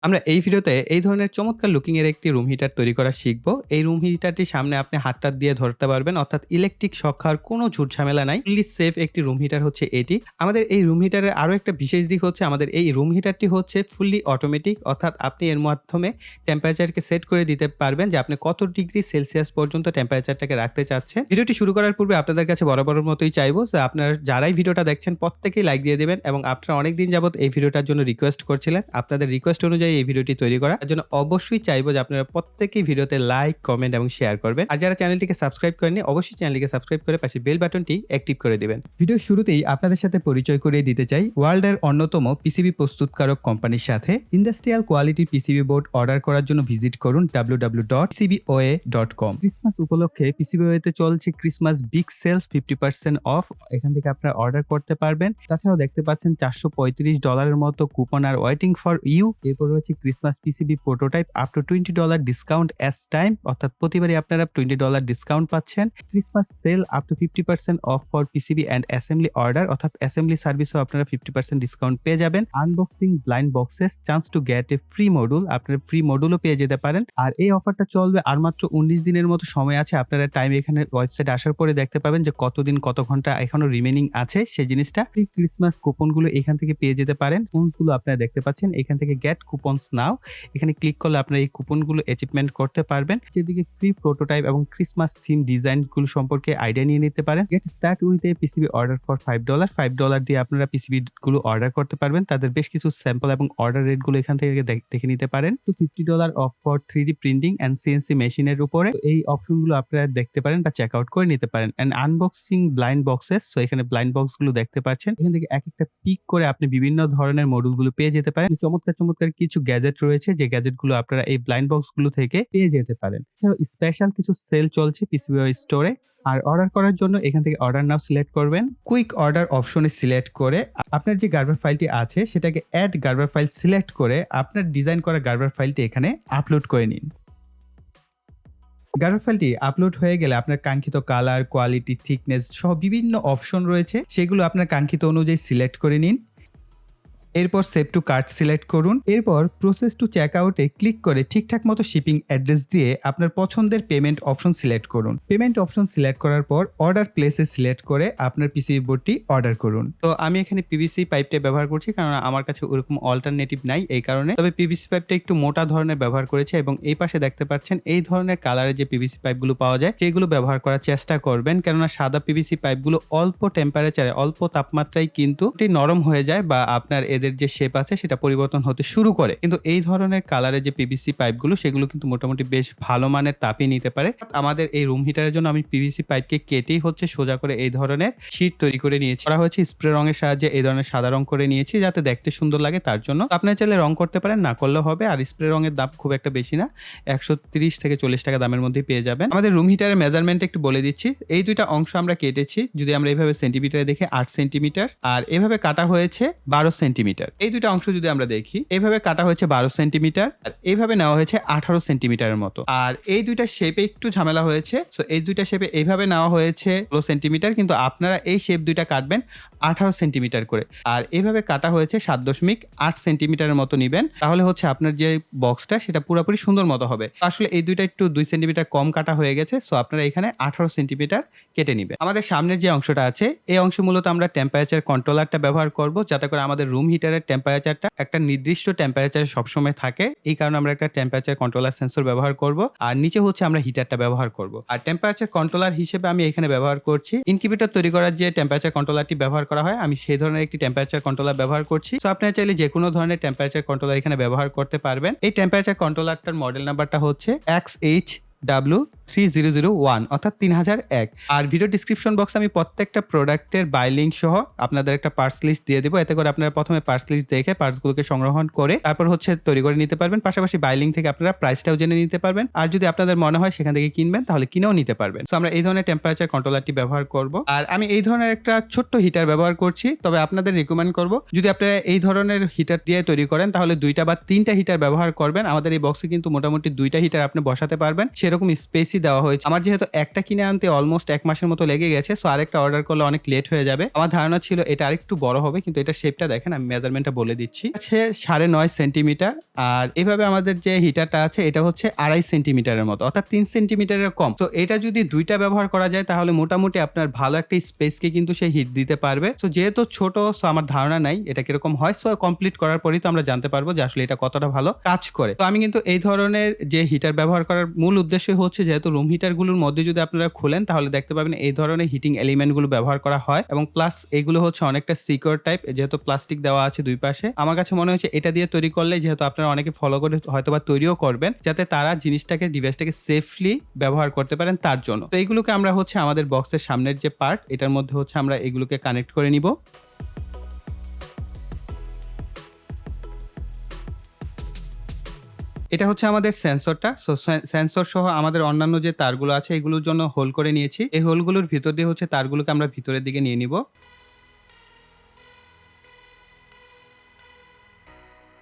আমরা এই ভিডিওতে এই ধরনের চমৎকার লুকিং এর একটি রুম হিটার তৈরি করা শিখব। এই রুম হিটারটির সামনে আপনি হাতটা দিয়ে ধরতে পারবেন, অর্থাৎ ইলেকট্রিক শক খাওয়ার কোনো ঝুট ঝামেলা নাই। ফুললি সেফ একটি রুম হিটার হচ্ছে এটি। আমাদের এই রুম হিটারের আরো একটা বিশেষ দিক হচ্ছে আমাদের এই রুম হিটারটি হচ্ছে ফুললি অটোমেটিক, অর্থাৎ আপনি এর মাধ্যমে টেম্পারেচারকে সেট করে দিতে পারবেন যে আপনি কত ডিগ্রি সেলসিয়াস পর্যন্ত টেম্পারেচারটাকে রাখতে চাচ্ছেন। ভিডিওটি শুরু করার পূর্বে আপনাদের কাছে বরাবরের মতোই চাইবো যে আপনারা যারাই ভিডিওটা দেখছেন প্রত্যেকেই লাইক দিয়ে দেবেন, এবং আপনারা অনেকদিন যাবত এই ভিডিওটার জন্য রিকোয়েস্ট করছিলেন। আপনাদের রিকোয়েস্ট অনুযায়ী এই ভিডিওটি তৈরি করা, তার জন্য অবশ্যই চাইবো যে আপনারা প্রত্যেকেই ভিডিওতে লাইক, কমেন্ট এবং শেয়ার করবেন। আর যারা চ্যানেলটিকে সাবস্ক্রাইব করেননি অবশ্যই চ্যানেলটিকে সাবস্ক্রাইব করে পাশে বেল বাটনটি অ্যাক্টিভ করে দিবেন। ভিডিওর শুরুতেই আপনাদের সাথে পরিচয় করিয়ে দিতে চাই ওয়ার্ল্ডের অন্যতম পিসিবি প্রস্তুতকারক কোম্পানির সাথে। Industrial quality PCB board order করার জন্য ভিজিট করুন www.pcboa.com। ক্রিসমাস উপলক্ষে পিসিবিওতে চলছে ক্রিসমাস বিগ সেলস 50% অফ। এখান থেকে আপনারা অর্ডার করতে পারবেন। তাছাড়াও দেখতে পাচ্ছেন $435 মতো কুপন আর ওয়েটিং ফর ইউ। এরপর রয়েছে Christmas PCB prototype up to $20 discount as time, অর্থাৎ প্রতিবারই আপনারা $20 ডিসকাউন্ট পাচ্ছেন। Christmas sale up to 50% off for PCB and assembly order, অর্থাৎ অ্যাসেম্বলি সার্ভিসও আপনারা 50% ডিসকাউন্ট পেয়ে যাবেন। Unboxing blind boxes, chance to get a free module, আপনারা ফ্রি মডুলও পেয়ে যেতে পারেন। আর এই অফারটা চলবে আর মাত্র 19 দিনের মতো সময় আছে। আপনারা টাইম এখানে ওয়েবসাইটে আসার পরে দেখতে পাবেন যে কতদিন কত ঘন্টা এখনো রিমেনিং আছে সেই জিনিসটা। ফ্রি ক্রিসমাস কুপনগুলো এখান থেকে পেয়ে যেতে পারেন। কুপনগুলো আপনারা দেখতে পাচ্ছেন এখান থেকে গেট কুপনস নাও, এখানে ক্লিক করলে আপনারা এই কুপনগুলো অ্যাচিভমেন্ট করতে পারবেন। সেদিকে ফ্রি প্রোটোটাইপ এবং ক্রিসমাস থিম ডিজাইনগুলো সম্পর্কে আইডিয়া নিয়ে নিতে পারেন। Get start with a PCB order for $5 দিয়ে আপনারা পিসিবি গুলো অর্ডার করতে পারবেন। তাদের বেশ কিছু স্যাম্পল এবং অর্ডার রেট গুলো এখান থেকে দেখে নিতে পারেন। তো $50 off for 3D printing and CNC মেশিনের উপরে এই অপশনগুলো আপনারা দেখতে পারেন বা চেক আউট করে নিতে পারেন। And unboxing blind boxes, so এখানে ব্লাইন্ড বক্স গুলো দেখতে পাচ্ছেন। এখান থেকে এক একটা পিক করে আপনি বিভিন্ন ধরনের মডেল গুলো পেয়ে যেতে পারেন। চমৎকার চমৎকার কিছু গ্যাজেট রয়েছে যে গ্যাজেট গুলো আপনারা এই ব্লাইন্ড বক্স গুলো থেকে পেয়ে যেতে পারেন। এছাড়াও স্পেশাল কিছু সেল চলছে পিসিবিও স্টোরে। আর অর্ডার করার জন্য এখান থেকে অর্ডার নাও সিলেক্ট করবেন। কুইক অর্ডার অপশনে সিলেক্ট করে আপনার যে গার্বার ফাইলটি আছে সেটাকে অ্যাড গার্বার ফাইল সিলেক্ট করে আপনার ডিজাইন করা গার্বার ফাইলটি এখানে আপলোড করে নিন। গার্বার ফাইলটি আপলোড হয়ে গেলে আপনার কাঙ্ক্ষিত কালার, কোয়ালিটি, থিকনেস সহ বিভিন্ন অপশন রয়েছে, সেগুলো আপনার কাঙ্ক্ষিত অনুযায়ী সিলেক্ট করে নিন। এরপর সেভ টু কার্ট সিলেক্ট করুন। এরপর প্রসেস টু চেক আউটে ক্লিক করে ঠিকঠাক মতো শিপিং অ্যাড্রেস দিয়ে আপনার পছন্দের পেমেন্ট অপশন সিলেক্ট করুন। পেমেন্ট অপশন সিলেক্ট করার পর অর্ডার প্লেসে সিলেক্ট করে আপনার পিসিবি বোর্ডটি অর্ডার করুন। তো আমি এখানে পিভিসি পাইপটা ব্যবহার করছি কারণ আমার কাছে ওরকম অল্টারনেটিভ নাই এই কারণে, তবে পিভিসি পাইপটা একটু মোটা ধরনের ব্যবহার করেছে। এবং এই পাশে দেখতে পাচ্ছেন এই ধরনের কালারের যে পিভিসি পাইপগুলো পাওয়া যায় সেগুলো ব্যবহার করার চেষ্টা করবেন, কেননা সাদা পিভিসি পাইপগুলো অল্প টেম্পারেচারে অল্প তাপমাত্রায় কিন্তু নরম হয়ে যায় বা আপনার এদের যে শেপ আছে সেটা পরিবর্তন হতে শুরু করে। কিন্তু এই ধরনের কালারের যে পিভিসি পাইপগুলো সেগুলো কিন্তু মোটামুটি বেশ ভালো মানের তাপই নিতে পারে। আমাদের এই রুম হিটারের জন্য আমি পিভিসি পাইপকে কেটেই হচ্ছে সোজা করে এই ধরনের শীট তৈরি করে নিয়েছি। করা হয়েছে স্প্রে রঙের সাহায্যে এই ধরনের সাদা রং করে নিয়েছি যাতে দেখতে সুন্দর লাগে, তার জন্য। আপনারা চাইলে রং করতে পারেন, না করলেও হবে। আর স্প্রে রঙের দাম খুব একটা বেশি না, 130 থেকে 40 টাকা দামের মধ্যেই পেয়ে যাবেন। আমাদের রুম হিটারের মেজারমেন্ট একটু বলে দিচ্ছি। এই দুইটা অংশ আমরা কেটেছি, যদি আমরা এইভাবে সেন্টিমিটারে দেখি 8 সেন্টিমিটার, আর এভাবে কাটা হয়েছে 12 সেন্টিমিটার। এই দুইটা অংশ যদি আমরা দেখি এইভাবে কাটা হয়েছে 12 সেন্টিমিটার, আর এইভাবে নেওয়া হয়েছে 18 সেন্টিমিটারের মতো। আর এই দুইটা শেপে একটু ঝামেলা হয়েছে, সো এই দুইটা শেপে এইভাবে নেওয়া হয়েছে 16 সেন্টিমিটার, কিন্তু আপনারা এই শেপ দুইটা কাটবেন 18 সেন্টিমিটার করে। আর এইভাবে কাটা হয়েছে 7.8 সেন্টিমিটারের মতো নিবেন, তাহলে হচ্ছে আপনার যে বক্সটা সেটা পুরোপুরি সুন্দর মতো হবে। আসলে এই দুইটা একটু 2 সেন্টিমিটার কম কাটা হয়ে গেছে, সো আপনারা এখানে 18 সেন্টিমিটার কেটে নিবেন। আমাদের সামনের যে অংশটা আছে এই অংশে মূলত আমরা টেম্পারেচার কন্ট্রোলারটা ব্যবহার করব, যাতে করে আমাদের রুম হিটারের টেম্পারেচারটা একটা নির্দিষ্ট টেম্পারেচারে সবসময় থাকে। এই কারণে আমরা একটা টেম্পারেচার কন্ট্রোলার সেন্সর ব্যবহার করব। আর নিচে হচ্ছে আমরা হিটারটা ব্যবহার করব। আর টেম্পারেচার কন্ট্রোলার হিসেবে আমি এখানে ব্যবহার করছি ইনকিউবেটর তৈরি করার যে টেম্পারেচার কন্ট্রোলারটি ব্যবহার করা হয়, আমি সেই ধরনের একটি টেম্পারেচার কন্ট্রোলার ব্যবহার করছি। সো আপনারা চাইলে যে কোনো ধরনের টেম্পারেচার কন্ট্রোলার এখানে ব্যবহার করতে পারবেন। এই টেম্পারেচার কন্ট্রোলারটার মডেল নাম্বারটা হচ্ছে XHW3001 অর্থাৎ 3001। আর ভিডিও ডিসক্রিপশন বক্সে আমি প্রত্যেকটা প্রোডাক্টের বাই লিঙ্ক সহ আপনাদের একটা পার্টস লিস্ট দিয়ে দেবো, এতে করে আপনারা প্রথমে পার্টস লিস্ট দেখে পার্টসগুলোকে সংগ্রহণ করে তারপর হচ্ছে তৈরি করে নিতে পারবেন। পাশাপাশি বাই লিঙ্ক থেকে আপনারা প্রাইসটাও জেনে নিতে পারবেন। আর যদি আপনাদের মনে হয় সেখান থেকে কিনবেন তাহলে কিনেও নিতে পারবেন। সো আমরা এই ধরনের টেম্পারেচার কন্ট্রোলারটি ব্যবহার করব। আর আমি এই ধরনের একটা ছোট্ট হিটার ব্যবহার করছি, তবে আপনাদের রিকমেন্ড করব যদি আপনারা এই ধরনের হিটার দিয়ে তৈরি করেন তাহলে 2টা বা 3টা হিটার ব্যবহার করবেন। আমাদের এই বক্সে কিন্তু মোটামুটি 2টা হিটার আপনি বসাতে পারবেন, সেরকম স্পেসই দেওয়া হয়েছে। আমার যেহেতু একটা কিনে আনতে অলমোস্ট ১ মাসের মতো লেগে গেছে, সো আরেকটা অর্ডার করলে অনেক লেট হয়ে যাবে। আমার ধারণা ছিল এটা আরেকটু বড় হবে, কিন্তু এটার শেপটা দেখেন, আমি মেজারমেন্টটা বলে দিচ্ছি। আছে ৯.৫ সেন্টিমিটার। আর এভাবে আমাদের যে হিটারটা আছে এটা হচ্ছে ২.৫ সেন্টিমিটারের মতো, অর্থাৎ ৩ সেন্টিমিটারের কম। তো এটা যদি ২ টা ব্যবহার করা যায় তাহলে মোটামুটি আপনার ভালো একটা স্পেসকে কিন্তু সে হিট দিতে পারবে। সো যেহেতু ছোট, সো আমার ধারণা নাই এটা কিরকম হয়। সো কমপ্লিট করার পরেই তো আমরা জানতে পারবো যে আসলে এটা কতটা ভালো কাজ করে। তো আমি কিন্তু এই ধরনের যে হিটার ব্যবহার করার মূল উদ্দেশ্যই হচ্ছে, যেহেতু রুম হিটার গুলোর মধ্যে যদি আপনারা খুলেন তাহলে দেখতে পাবেন এই ধরনের হিটিং এলিমেন্ট গুলো ব্যবহার করা হয়, এবং প্লাস এগুলো হচ্ছে অনেকটা সিকিউর টাইপ, যেহেতু প্লাস্টিক দেওয়া আছে দুই পাশে। আমার কাছে মনে হচ্ছে এটা দিয়ে তৈরি করলে, যেহেতু আপনারা অনেকে ফলো করে হয়তোবা তৈরিও করবেন, যাতে তারা জিনিসটাকে ডিভাইসটাকে সেফলি ব্যবহার করতে পারেন তার জন্য। তো এইগুলোকে আমরা হচ্ছে আমাদের বক্সের সামনের যে পার্ট, এটার মধ্যে হচ্ছে আমরা এগুলোকে কানেক্ট করে নিব। এটা হচ্ছে আমাদের সেন্সরটা। সো সেন্সর সহ আমাদের অন্যান্য যে তারগুলো আছে এগুলোর জন্য হোল করে নিয়েছি। এই হোলগুলোর ভিতর দিয়ে হচ্ছে তারগুলোকে আমরা ভিতরের দিকে নিয়ে নিব।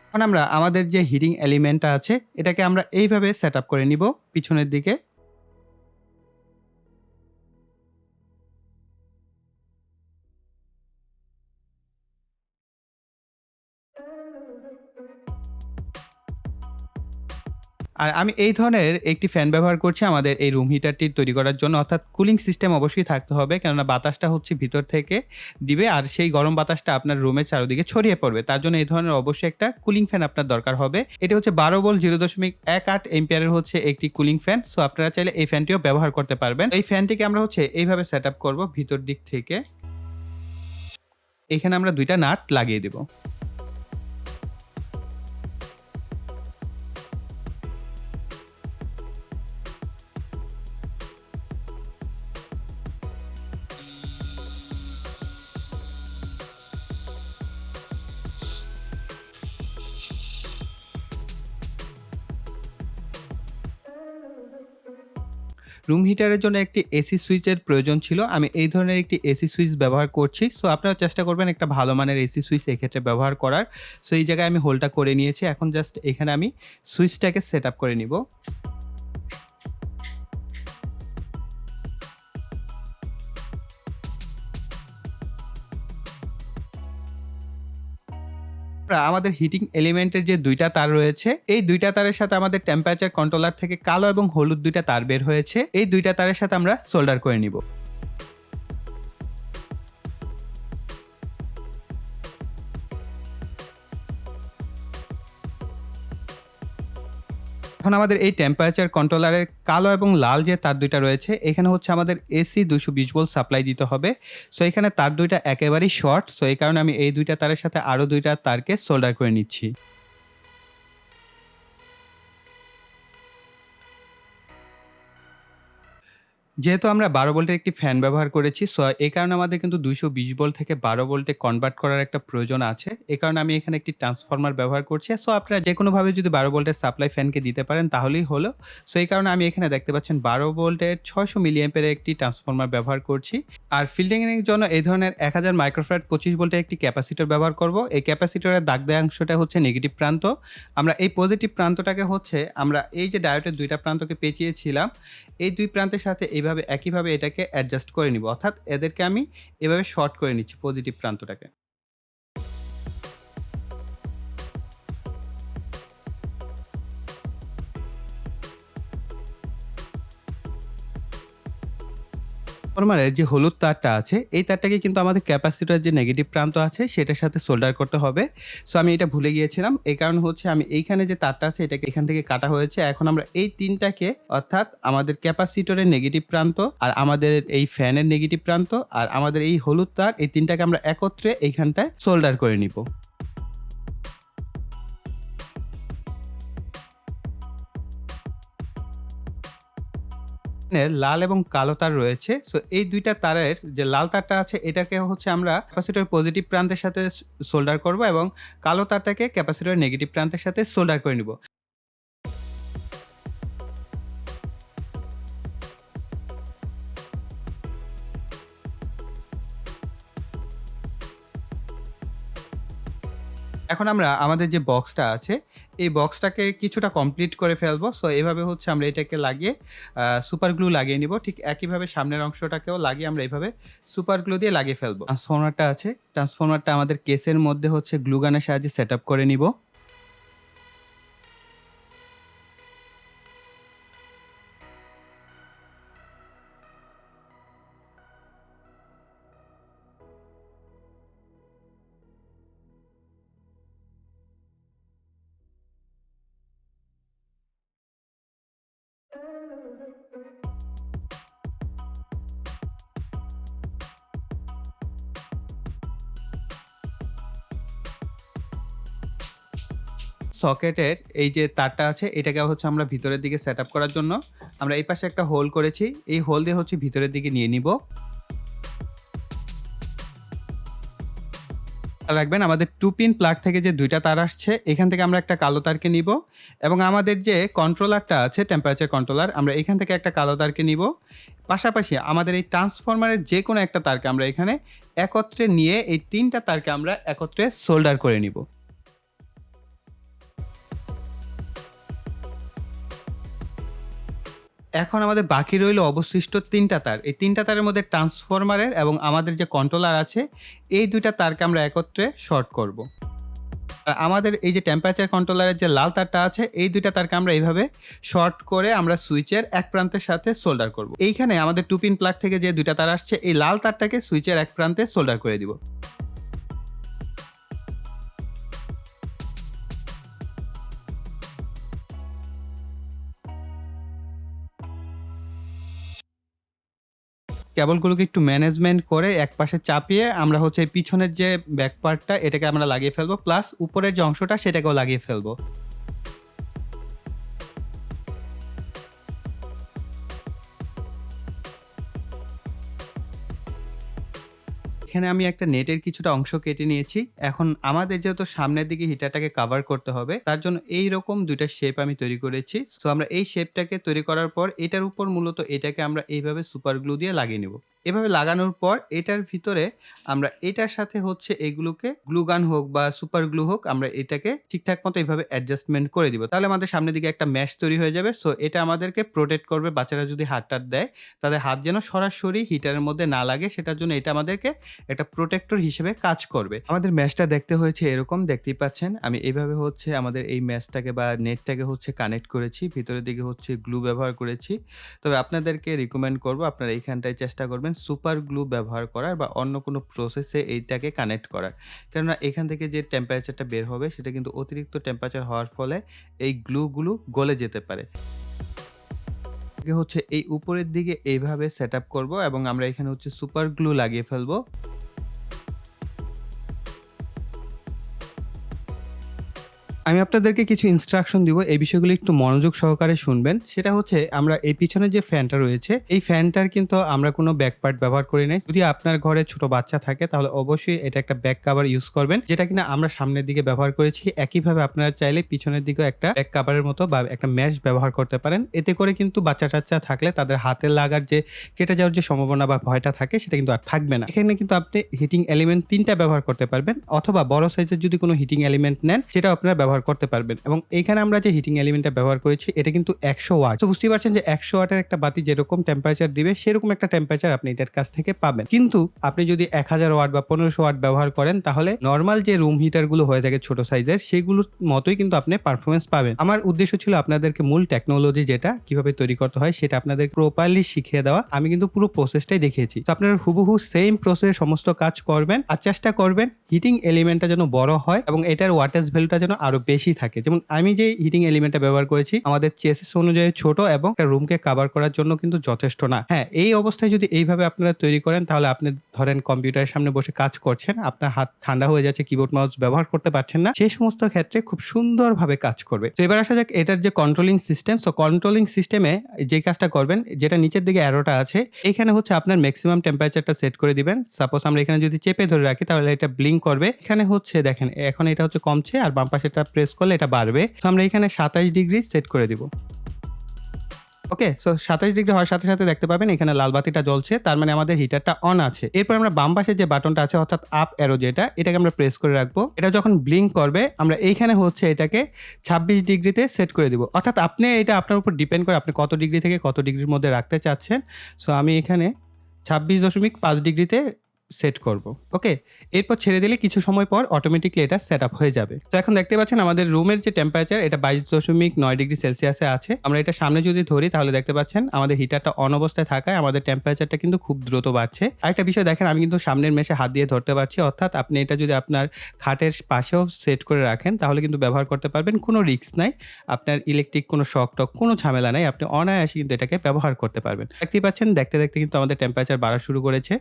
এখন আমরা আমাদের যে হিটিং এলিমেন্টটা আছে এটাকে আমরা এইভাবে সেটআপ করে নিব পিছনের দিকে। আর আমি এই ধরনের একটি ফ্যান ব্যবহার করছি আমাদের এই রুম হিটারটি তৈরি করার জন্য, অর্থাৎ কুলিং সিস্টেম অবশ্যই থাকতে হবে, কেননা বাতাসটা হচ্ছে ভিতর থেকে দিবে আর সেই গরম বাতাসটা আপনার রুমের চারদিকে ছড়িয়ে পড়বে। তার জন্য এই ধরনের অবশ্যই একটা কুলিং ফ্যান আপনার দরকার হবে। এটা হচ্ছে ১২ ভোল্ট ০.১৮ এম্পিয়ারের হচ্ছে একটি কুলিং ফ্যান। সো আপনারা চাইলে এই ফ্যানটিও ব্যবহার করতে পারবেন। এই ফ্যানটিকে আমরা হচ্ছে এইভাবে সেটআপ করব ভিতর দিক থেকে। এখানে আমরা ২ টা নাট লাগিয়ে দেব। রুম হিটারের জন্য একটি এসি সুইচের প্রয়োজন ছিল। আমি এই ধরনের একটি এসি সুইচ ব্যবহার করছি। সো আপনারা চেষ্টা করবেন একটা ভালো মানের এসি সুইচ এক্ষেত্রে ব্যবহার করার। সো এই জায়গায় আমি হোলটা করে নিয়েছি। এখন জাস্ট এখানে আমি সুইচটাকে সেটআপ করে নিব। আমাদের হিটিং এলিমেন্টের যে ২ টা তার রয়েছে, এই ২ টা তারের সাথে আমাদের টেম্পারেচার কন্ট্রোলার থেকে কালো এবং হলুদ ২ টা তার বের হয়েছে। এই ২ টা তারের সাথে আমরা সোল্ডার করে নিব। এখন আমাদের এই টেম্পারেচার কন্ট্রোলারের কালো এবং লাল যে তার ২ টা রয়েছে, এখানে হচ্ছে আমাদের এসি ২২০ ভোল্ট সাপ্লাই দিতে হবে। সো এখানে তার ২ টা একেবারেই শর্ট। সো এই কারণে আমি এই ২ টা তারের সাথে আরো ২ টা তারকে সোল্ডার করে নিচ্ছি। যেহেতু আমরা ১২ ভোল্টের একটি ফ্যান ব্যবহার করেছি, সো এই কারণে আমাদের কিন্তু ২২০ ভোল্ট থেকে ১২ ভোল্টে কনভার্ট করার একটা প্রয়োজন আছে। এই কারণে আমি এখানে একটি ট্রান্সফরমার ব্যবহার করছি। সো আপনারা যেকোনোভাবে যদি ১২ ভোল্টের সাপ্লাই ফ্যানকে দিতে পারেন তাহলেই হলো। সো এই কারণে আমি এখানে দেখতে পাচ্ছেন ১২ ভোল্টের ৬০০ মিলিঅ্যাম্পিয়ারের একটি ট্রান্সফরমার ব্যবহার করছি। আর ফিল্ডিং এর জন্য এই ধরনের ১০০০ মাইক্রোফ্যারাড ২৫ ভোল্টের একটি ক্যাপাসিটর ব্যবহার করব। এই ক্যাপাসিটরের দাগ দেওয়া অংশটা হচ্ছে নেগেটিভ প্রান্ত। আমরা এই পজিটিভ প্রান্তটাকে হচ্ছে আমরা এই যে ডায়োডের ২ টা প্রান্তকে পেঁচিয়েছিলাম, এই ২ প্রান্তের সাথে এইভাবে একইভাবে এটাকে অ্যাডজাস্ট করে নিব। অর্থাৎ এদেরকে আমি এভাবে শর্ট করে নিচ্ছি পজিটিভ প্রান্তটাকে। ট্রান্সফরমারের যে হলুদ তারটা আছে, এই তারটাকে কিন্তু আমাদের ক্যাপাসিটরের যে নেগেটিভ প্রান্ত আছে সেটার সাথে সোল্ডার করতে হবে। সো আমি এটা ভুলে গিয়েছিলাম। এই কারণে হচ্ছে আমি এইখানে যে তারটা আছে এটাকে এখান থেকে কাটা হয়েছে। এখন আমরা এই ৩ টাকে, অর্থাৎ আমাদের ক্যাপাসিটরের নেগেটিভ প্রান্ত আর আমাদের এই ফ্যানের নেগেটিভ প্রান্ত আর আমাদের এই হলুদ তার, এই ৩ টাকে আমরা একত্রে এইখানটায় সোল্ডার করে নিব। এখানে লাল এবং কালো তার রয়েছে। সো এই ২ টা তারের যে লাল তারটা আছে এটাকে হচ্ছে আমরা ক্যাপাসিটরের পজিটিভ প্রান্তের সাথে সোল্ডার করব, এবং কালো তারটাকে ক্যাপাসিটরের নেগেটিভ প্রান্তের সাথে সোল্ডার করে নিব। এখন আমরা আমাদের যে বক্সটা আছে, এই বক্সটাকে কিছুটা কমপ্লিট করে ফেলবো। সো এভাবে হচ্ছে আমরা এটাকে লাগিয়ে সুপার গ্লু লাগিয়ে নিব। ঠিক একইভাবে সামনের অংশটাকেও লাগিয়ে আমরা এভাবে সুপার গ্লু দিয়ে লাগিয়ে ফেলবো। ট্রান্সফরমারটা আছে, ট্রান্সফরমারটা আমাদের কেসের মধ্যে হচ্ছে গ্লু গানের সাহায্যে সেটআপ করে নিব। সকেটের এই যে তারটা আছে এটাকে হচ্ছে আমরা ভিতরের দিকে সেটআপ করার জন্য আমরা এই পাশে একটা হোল করেছি। এই হোল দিয়ে হচ্ছে ভিতরের দিকে নিয়ে নিব। রাখবেন আমাদের 2 পিন প্লাগ থেকে যে 2টা তার আসছে এখান থেকে আমরা একটা কালো তারকে নিব এবং আমাদের যে কন্ট্রোলারটা আছে টেম্পারেচার কন্ট্রোলার আমরা এখান থেকে একটা কালো তারকে নিব। পাশাপাশি আমাদের এই ট্রান্সফরমারের যে কোনো একটা তারকে আমরা এখানে একত্রে নিয়ে এই 3টা তারকে আমরা একত্রে সোল্ডার করে নিব। এখন আমাদের বাকি রইল অবশিষ্ট 3টা তার। এই 3টা তারের মধ্যে ট্রান্সফরমারের এবং আমাদের যে কন্ট্রোলার আছে এই 2টা তারকে আমরা একত্রে শর্ট করব। আর আমাদের এই যে টেম্পারেচার কন্ট্রোলারের যে লাল তারটা আছে এই 2টা তারকে আমরা এইভাবে শর্ট করে আমরা সুইচের এক প্রান্তের সাথে সোল্ডার করব। এইখানে আমাদের 2 পিন প্লাগ থেকে যে 2টা তার আসছে এই লাল তারটাকে সুইচের এক প্রান্তে সোল্ডার করে দিব। কেবলগুলোকে একটু ম্যানেজমেন্ট করে একপাশে চাপিয়ে আমরা হচ্ছে পিছনের যে ব্যাক পার্টটা এটাকে আমরা লাগিয়ে ফেলবো, প্লাস উপরের যে অংশটা সেটাকেও লাগিয়ে ফেলবো। এখানে আমি একটা নেটের কিছুটা অংশ কেটে নিয়েছি। এখন আমাদের যেহেতু সামনের দিকে হিটারটাকে কাভার করতে হবে তার জন্য এইরকম 2টা শেপ আমি তৈরি করেছি। সো আমরা এই শেপটাকে তৈরি করার পর এটার উপর মূলত এটাকে আমরা এইভাবে সুপার গ্লু দিয়ে লাগিয়ে নেব। এভাবে লাগানোর পর এটার ভিতরে আমরা এটার সাথে হচ্ছে এগুলোকে গ্লু গান হোক বা সুপার গ্লু হোক আমরা এটাকে ঠিকঠাক মতো এইভাবে অ্যাডজাস্টমেন্ট করে দিব। তাহলে আমাদের সামনের দিকে একটা ম্যাশ তৈরি হয়ে যাবে। সো এটা আমাদেরকে প্রোটেক্ট করবে। বাচ্চারা যদি হাত-টাত দেয় তাদের হাত যেন সরাসরি হিটারের মধ্যে না লাগে সেটার জন্য এটা আমাদেরকে একটা প্রোটেক্টর হিসেবে কাজ করবে। আমাদের ম্যাশটা দেখতে হয়েছে এরকম, দেখতেই পাচ্ছেন। আমি এভাবে হচ্ছে আমাদের এই ম্যাশটাকে বা নেটটাকে হচ্ছে কানেক্ট করেছি। ভিতরের দিকে হচ্ছে গ্লু ব্যবহার করেছি। তবে আপনাদেরকে রিকমেন্ড করব আপনারা এইখানটায় চেষ্টা করবেন সুপার গ্লু ব্যবহার করার বা অন্য কোনো প্রসেসে এইটাকে কানেক্ট করার। কেননা এখান থেকে যে টেম্পারেচারটা বের হবে সেটা কিন্তু অতিরিক্ত টেম্পারেচার হওয়ার ফলে এই গ্লুগুলো গলে যেতে পারে। হচ্ছে এই উপরের দিকে এইভাবে সেটআপ করব এবং আমরা এখানে হচ্ছে সুপার গ্লু লাগিয়ে ফেলবো। আমি আপনাদেরকে কিছু ইনস্ট্রাকশন দিব। এই বিষয়গুলো একটু মনোযোগ সহকারে শুনবেন। সেটা হচ্ছে আমরা এই পিছনে যে ফ্যানটা রয়েছে এই ফ্যানটার কিন্তু আমরা কোনো ব্যাক পার্ট ব্যবহার করি নাই। যদি আপনার ঘরে ছোট বাচ্চা থাকে তাহলে অবশ্যই এটা একটা ব্যাক কভার ইউজ করবেন, যেটা কিনা আমরা সামনের দিকে ব্যবহার করেছি। একইভাবে আপনারা চাইলে পিছনের দিকেও একটা ব্যাক কভারের মতো বা একটা ম্যাশ ব্যবহার করতে পারেন। এতে করে কিন্তু বাচ্চা-টাচ্চা থাকলে তাদের হাতে লাগার যে কেটে যাওয়ার যে সম্ভাবনা বা ভয়টা থাকে সেটা কিন্তু আর থাকবে না। এখানে কিন্তু আপনি হিটিং এলিমেন্ট 3টা ব্যবহার করতে পারবেন অথবা বড় সাইজের যদি কোনো হিটিং এলিমেন্ট নেন সেটাও আপনারা ব্যবহার করতে পারবেন। এবং এইখানে আমরা যে হিটিং এলিমেন্টটা ব্যবহার করেছি এটা কিন্তু 100 ওয়াট। তো বুঝতেই পারছেন যে 100 ওয়াটের একটা বাতি যেরকম টেম্পারেচার দিবে সেরকম একটা টেম্পারেচার আপনি এটার কাছ থেকে পাবেন। কিন্তু আপনি যদি 1000 ওয়াট বা 1500 ওয়াট ব্যবহার করেন তাহলে নরমাল যে রুম হিটার গুলো হয়ে থাকে ছোট সাইজের সেগুলোর মতোই কিন্তু আপনি পারফরমেন্স পাবেন। আমার উদ্দেশ্য ছিল আপনাদেরকে মূল টেকনোলজি যেটা কিভাবে তৈরি করতে হয় সেটা আপনাদের প্রপারলি শিখিয়ে দেওয়া। আমি কিন্তু পুরো প্রসেসটাই দেখিয়েছি। তো আপনারা হুবহু সেম প্রসেসে সমস্ত কাজ করবেন আর চেষ্টা করবেন হিটিং এলিমেন্টটা যেন বড় হয় এবং এটার ওয়াটেজ ভ্যালুটা যেন আরো বেশি থাকে। যেমন আমি যে হিটিং এলিমেন্টটা ব্যবহার করেছি আমাদের চেসিস অনুযায়ী ছোট এবং একটা রুমকে কভার করার জন্য কিন্তু যথেষ্ট না। হ্যাঁ, এই অবস্থায় যদি এইভাবে আপনারা তৈরি করেন তাহলে আপনি ধরেন কম্পিউটারের সামনে বসে কাজ করছেন, আপনার হাত ঠান্ডা হয়ে যাচ্ছে, কিবোর্ড মাউস ব্যবহার করতে পারছেন না, সেই সমস্ত ক্ষেত্রে খুব সুন্দরভাবে কাজ করবে। তো এবার আসা যাক এটার যে কন্ট্রোলিং সিস্টেম। সো কন্ট্রোলিং সিস্টেমে যে কাজটা করবেন, যেটা নিচের দিকে অ্যারোটা আছে এখানে হচ্ছে আপনার ম্যাক্সিমাম টেম্পারেচারটা সেট করে দিবেন। সাপোজ আমরা এখানে যদি চেপে ধরে রাখি তাহলে এটা ব্লিঙ্ক করবে। এখানে হচ্ছে দেখেন এখন এটা হচ্ছে কমছে আর বাম পাশেটা প্রেস করলে এটা বাড়বে। তো আমরা এখানে 27 ডিগ্রি সেট করে দিব। ওকে, সো 27 ডিগ্রি হওয়ার সাথে সাথে দেখতে পাবেন এখানে লাল বাতিটা জ্বলছে, তার মানে আমাদের হিটারটা অন আছে। এরপর আমরা বাম পাশে যে বাটনটা আছে অর্থাৎ আপ অ্যারো যেটা, এটাকে আমরা প্রেস করে রাখবো। এটা যখন ব্লিঙ্ক করবে আমরা এইখানে হচ্ছে এটাকে 26 ডিগ্রিতে সেট করে দিব। অর্থাৎ আপনি এটা আপনার উপর ডিপেন্ড করে আপনি কত ডিগ্রি থেকে কত ডিগ্রির মধ্যে রাখতে চাচ্ছেন। সো আমি এখানে 26.5 ডিগ্রিতে সেট করব। ওকে, এরপর ছেড়ে দিলে কিছু সময় পর অটোমেটিকলি এটা সেট আপ হয়ে যাবে। তো এখন দেখতে পাচ্ছেন আমাদের রুমের যে টেম্পারেচার এটা 22.9 ডিগ্রি সেলসিয়াসে আছে। আমরা এটা সামনে যদি ধরি তাহলে দেখতে পাচ্ছেন আমাদের হিটারটা অন অবস্থায় থাকায় আমাদের টেম্পারেচারটা কিন্তু খুব দ্রুত বাড়ছে। আরেকটা বিষয় দেখেন, আমি কিন্তু সামনের মেশে হাত দিয়ে ধরতে পারছি, অর্থাৎ আপনি এটা যদি আপনার খাটের পাশেও সেট করে রাখেন তাহলে কিন্তু ব্যবহার করতে পারবেন, কোনো রিস্ক নাই। আপনার ইলেকট্রিক কোনো শক টক কোনো ঝামেলা নাই, আপনি অনায়াসে কিন্তু এটাকে ব্যবহার করতে পারবেন। দেখতেই পাচ্ছেন দেখতে দেখতে কিন্তু আমাদের টেম্পারেচার বাড়া শুরু করেছে।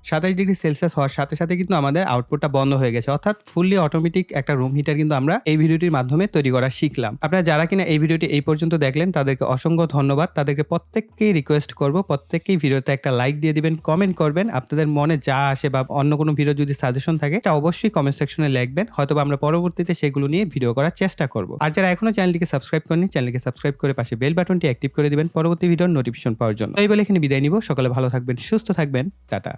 27 ডিগ্রি সেলসিয়াস হওয়ার সাথে সাথে কিন্তু আমাদের আউটপুটটা বন্ধ হয়ে গেছে, অর্থাৎ ফুললি অটোমেটিক একটা রুম হিটার কিন্তু আমরা এই ভিডিওটির মাধ্যমে তৈরি করা শিখলাম। আপনারা যারা কিনা এই ভিডিওটি এই পর্যন্ত দেখলেন তাদেরকে অসংখ্য ধন্যবাদ। তাদেরকে প্রত্যেককেই রিকোয়েস্ট করব, প্রত্যেককেই ভিডিওতে একটা লাইক দিয়ে দিবেন, কমেন্ট করবেন, আপনাদের মনে যা আসে বা অন্য কোনো ভিডিও যদি সাজেশন থাকে তা অবশ্যই কমেন্ট সেকশনে লিখবেন, হয়তো আমরা পরবর্তীতে সেগুলো নিয়ে ভিডিও করার চেষ্টা করব। আর যারা এখনো চ্যানেলটিকে সাবস্ক্রাইব করেনি চ্যানেলটিকে সাবস্ক্রাইব করে পাশে বেল বাটনটি অ্যাক্টিভ করে দিবেন পরবর্তী ভিডিওর নোটিফিকেশন পাওয়ার জন্য। এই বলে এখানে বিদায় নিব। সকালে ভালো থাকবেন, সুস্থ থাকবেন, টাটা।